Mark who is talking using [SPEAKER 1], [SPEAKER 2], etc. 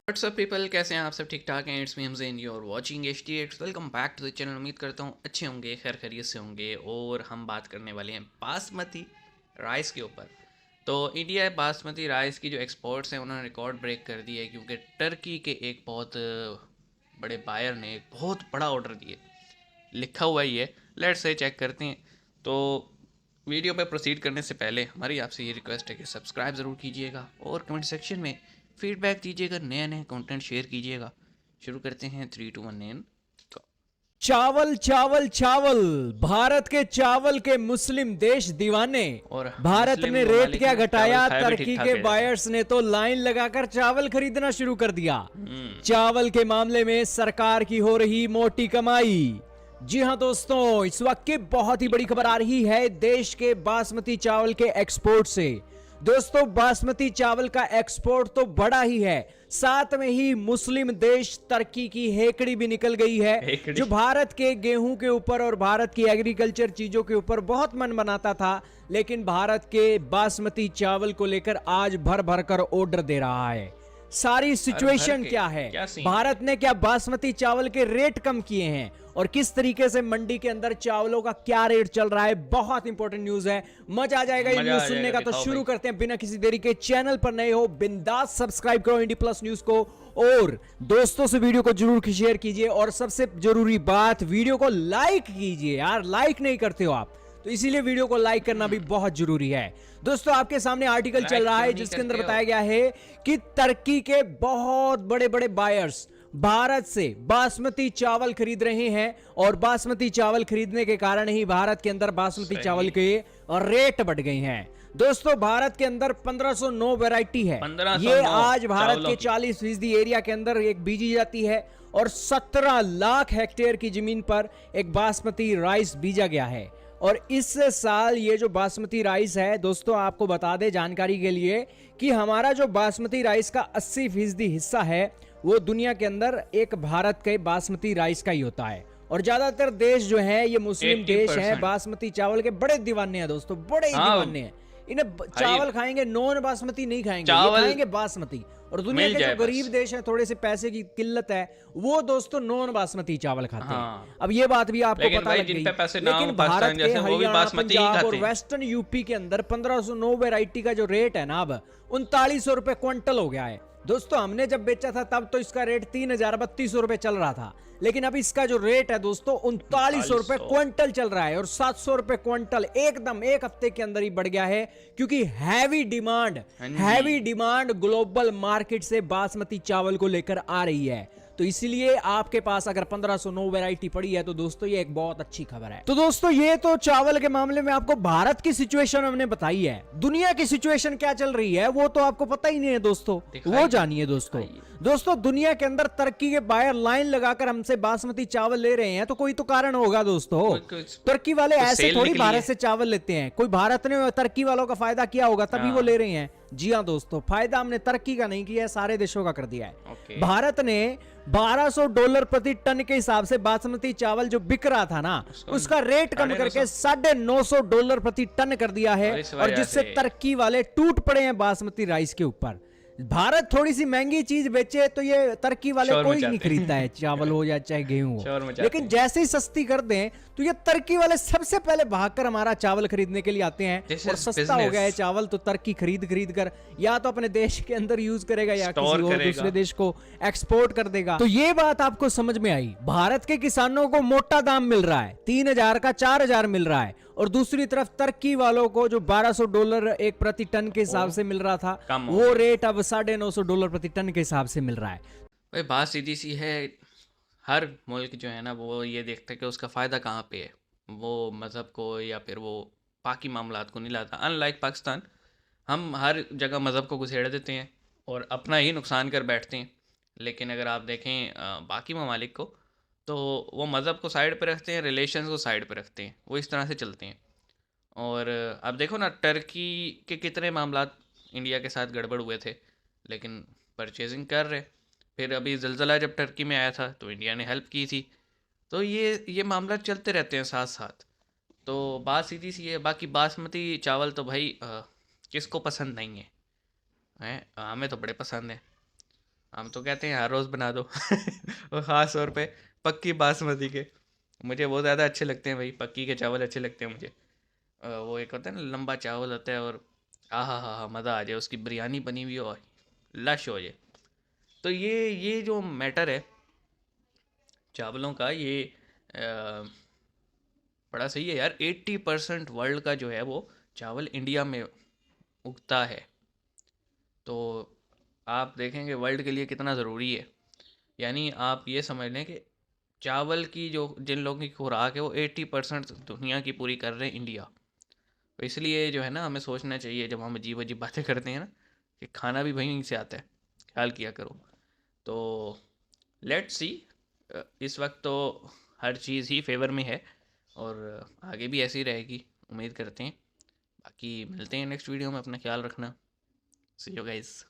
[SPEAKER 1] WhatsApp people, कैसे हैं आप सब? ठीक ठाक हैं? It's me Hamzain, you are watching HT8। Welcome back to the channel. उम्मीद करता हूँ अच्छे होंगे, खैर खैरियत से होंगे। और हम बात करने वाले हैं बासमती राइस के ऊपर। तो इंडिया बासमती राइस की जो एक्सपोर्ट्स हैं उन्होंने रिकॉर्ड ब्रेक कर दिया है, क्योंकि टर्की के एक बहुत बड़े बायर ने एक बहुत बड़ा ऑर्डर दिए। लिखा हुआ ही है, लेट्स से चेक करते हैं। तो वीडियो पे प्रोसीड करने से पहले हमारी आपसे ये रिक्वेस्ट है कि सब्सक्राइब ज़रूर कीजिएगा और कमेंट सेक्शन में फीडबैक दीजिएगा, नए कंटेंट शेयर कीजिएगा। शुरू करते हैं 3, 2, 1 एंड
[SPEAKER 2] चावल चावल चावल, भारत के चावल के मुस्लिम देश दीवाने।
[SPEAKER 1] और
[SPEAKER 2] भारत
[SPEAKER 1] मुस्लिम
[SPEAKER 2] ने रेट
[SPEAKER 1] ममालिक
[SPEAKER 2] क्या
[SPEAKER 1] में
[SPEAKER 2] घटाया,
[SPEAKER 1] चावल खाया भी
[SPEAKER 2] टर्की
[SPEAKER 1] ठीक-ठाक
[SPEAKER 2] के
[SPEAKER 1] है।
[SPEAKER 2] बायर्स ने तो लाइन लगाकर चावल खरीदना शुरू कर दिया। चावल के मामले में सरकार की हो रही मोटी कमाई। जी हां दोस्तों, इस वक्त की बहुत ही बड़ी खबर आ रही है देश के बासमती चावल के एक्सपोर्ट से। दोस्तों, बासमती चावल का एक्सपोर्ट तो बड़ा ही है, साथ में ही मुस्लिम देश टर्की की हेकड़ी भी निकल गई है,
[SPEAKER 1] हेकड़ी।
[SPEAKER 2] जो भारत के गेहूं के ऊपर और भारत की एग्रीकल्चर चीजों के ऊपर बहुत मन बनाता था, लेकिन भारत के बासमती चावल को लेकर आज भर भर कर ऑर्डर दे रहा है। सारी सिचुएशन क्या है,
[SPEAKER 1] क्या सीन
[SPEAKER 2] भारत ने क्या बासमती चावल के रेट कम किए हैं और किस तरीके से मंडी के अंदर चावलों का क्या रेट चल रहा है, बहुत इंपॉर्टेंट न्यूज है। मजा आ जाएगा ये
[SPEAKER 1] मजा
[SPEAKER 2] न्यूज
[SPEAKER 1] आ
[SPEAKER 2] सुनने का।
[SPEAKER 1] जाएगा,
[SPEAKER 2] तो
[SPEAKER 1] दिखाओ
[SPEAKER 2] शुरू
[SPEAKER 1] भाई।
[SPEAKER 2] करते हैं बिना किसी देरी के। चैनल पर नए हो बिंदास सब्सक्राइब करो इंडी प्लस न्यूज को, और दोस्तों से वीडियो को जरूर शेयर कीजिए, और सबसे जरूरी बात, वीडियो को लाइक कीजिए यार, लाइक नहीं करते हो आप, तो इसीलिए वीडियो को लाइक करना भी बहुत जरूरी है। दोस्तों, आपके सामने आर्टिकल चल रहा है जिसके अंदर बताया गया है कि टर्की के बहुत बड़े बड़े बायर्स भारत से बासमती चावल खरीद रहे हैं, और बासमती चावल खरीदने के कारण ही भारत के अंदर बासमती चावल के रेट बढ़ गए हैं। दोस्तों, भारत के अंदर 1509 वैरायटी है।
[SPEAKER 1] 1509
[SPEAKER 2] ये आज भारत
[SPEAKER 1] चावलों
[SPEAKER 2] के
[SPEAKER 1] की।
[SPEAKER 2] 40% एरिया के अंदर एक बीजी जाती है, और 17 लाख हेक्टेयर की जमीन पर एक बासमती राइस बीजा गया है। और इस साल ये जो बासमती राइस है, दोस्तों आपको बता दें जानकारी के लिए, कि हमारा जो बासमती राइस का 80% हिस्सा है वो दुनिया के अंदर एक भारत के बासमती राइस का ही होता है। और ज्यादातर देश जो है ये मुस्लिम देश हैं,
[SPEAKER 1] 80%।
[SPEAKER 2] बासमती चावल के बड़े दीवाने हैं दोस्तों, बड़े ही
[SPEAKER 1] हाँ।
[SPEAKER 2] दीवाने हैं। इन्हें चावल खाएंगे, नॉन बासमती नहीं खाएंगे, ये
[SPEAKER 1] चावल
[SPEAKER 2] खाएंगे बासमती। और दुनिया
[SPEAKER 1] मिल
[SPEAKER 2] के जो
[SPEAKER 1] जाए
[SPEAKER 2] गरीब
[SPEAKER 1] बस।
[SPEAKER 2] देश हैं, थोड़े से पैसे की किल्लत है, वो दोस्तों नॉन बासमती चावल खाते
[SPEAKER 1] हाँ।
[SPEAKER 2] हैं। अब ये बात भी आपको
[SPEAKER 1] लेकिन
[SPEAKER 2] पता
[SPEAKER 1] भाई
[SPEAKER 2] लग
[SPEAKER 1] जिन
[SPEAKER 2] गई।
[SPEAKER 1] पे पैसे ना हो,
[SPEAKER 2] लेकिन
[SPEAKER 1] पाकिस्तान
[SPEAKER 2] भारत के
[SPEAKER 1] जैसे, वो भी
[SPEAKER 2] हरियाणा,
[SPEAKER 1] बासमती ही
[SPEAKER 2] पंजाब और
[SPEAKER 1] खाते हैं।
[SPEAKER 2] वेस्टर्न यूपी के अंदर 1509 वैरायटी का जो रेट है ना, अब 3900 रुपए क्विंटल हो गया है। दोस्तों, हमने जब बेचा था तब तो इसका रेट 3000-3200 रुपए चल रहा था, लेकिन अब इसका जो रेट है दोस्तों 3900 रुपए क्विंटल चल रहा है, और 700 रुपए क्विंटल एकदम एक हफ्ते के अंदर ही बढ़ गया है, क्योंकि हैवी डिमांड ग्लोबल मार्केट से बासमती चावल को लेकर आ रही है। तो इसीलिए आपके पास अगर 1509 वैरायटी पड़ी है तो दोस्तों ये एक बहुत अच्छी खबर है। तो दोस्तों, ये तो चावल के मामले में आपको भारत की सिचुएशन हमने बताई है। दुनिया की सिचुएशन क्या चल रही है वो तो आपको पता ही नहीं है दोस्तों, वो जानिए दोस्तों। दुनिया के अंदर टर्की के बायर लाइन लगाकर हमसे बासमती चावल ले रहे हैं, तो कोई तो कारण होगा दोस्तों। टर्की वाले ऐसे थोड़ी भारत से चावल लेते हैं, कोई भारत ने टर्की वालों का फायदा किया होगा तभी वो ले रहे हैं। जी हाँ दोस्तों, फायदा हमने टर्की का नहीं किया है, सारे देशों का कर दिया है। भारत ने $1200 प्रति टन के हिसाब से बासमती चावल जो बिक रहा था ना, उसका रेट कम करके $950 प्रति टन कर दिया है, और जिससे टर्की वाले टूट पड़े हैं बासमती राइस के ऊपर। भारत थोड़ी सी महंगी चीज बेचे तो ये टर्की वाले कोई नहीं खरीदता है, चावल हो या चाहे गेहूं हो, लेकिन जैसे ही सस्ती कर दें तो ये टर्की वाले सबसे पहले भागकर हमारा चावल खरीदने के लिए आते हैं। और सस्ता हो गया है चावल तो टर्की खरीद कर या तो अपने देश के अंदर यूज करेगा या किसी और दूसरे देश को एक्सपोर्ट कर देगा। तो ये बात आपको समझ में आई। भारत के किसानों को मोटा दाम मिल रहा है, 3000 का 4000 मिल रहा है, और दूसरी तरफ टर्की वालों को जो $1200 एक प्रति टन के हिसाब से मिल रहा था, वो रेट अब $950 प्रति टन के हिसाब से मिल रहा है।
[SPEAKER 1] भाई बात सीधी सी है, हर मुल्क जो है ना वो ये देखता है कि उसका फ़ायदा कहाँ पे है, वो मज़हब को या फिर वो बाकी मामलात को नहीं लाता। अनलाइक पाकिस्तान, हम हर जगह मज़हब को घुसेड़ देते हैं और अपना ही नुकसान कर बैठते हैं। लेकिन अगर आप देखें बाकी ममालिक को, तो वो मज़हब को साइड पे रखते हैं, रिलेशंस को साइड पे रखते हैं, वो इस तरह से चलते हैं। और अब देखो ना, टर्की के कितने मामलात इंडिया के साथ गड़बड़ हुए थे, लेकिन परचेजिंग कर रहे। फिर अभी ज़लज़ला जब टर्की में आया था तो इंडिया ने हेल्प की थी। तो ये मामला चलते रहते हैं साथ साथ। तो बात सीधी सी है। बाकी बासमती चावल तो भाई किसको पसंद नहीं है, हैं? हमें तो बड़े पसंद है। हम तो कहते हैं हर रोज़ बना दो और ख़ास तौर पे पक्की बासमती के। मुझे बहुत ज़्यादा अच्छे लगते हैं भाई, पक्की के चावल अच्छे लगते हैं मुझे। वो एक होता है ना, लंबा चावल होता है, और हा मज़ा आ जाए, उसकी बिरयानी बनी हुई हो, लश हो जाए। तो ये जो मैटर है चावलों का, ये बड़ा सही है यार। 80% वर्ल्ड का जो है वो चावल इंडिया में उगता है। तो आप देखेंगे वर्ल्ड के लिए कितना ज़रूरी है। यानी आप ये समझ लें कि चावल की जो जिन लोगों की खुराक है वो 80% दुनिया की पूरी कर रहे हैं इंडिया। तो इसलिए जो है ना, हमें सोचना चाहिए जब हम अजीब अजीब बातें करते हैं ना, कि खाना भी वहीं से आता है, ख्याल किया करो। तो लेट्स सी, इस वक्त तो हर चीज़ ही फेवर में है, और आगे भी ऐसी रहेगी, उम्मीद करते हैं। बाकी मिलते हैं नेक्स्ट वीडियो में, अपना ख्याल रखना। सी यू गाइस।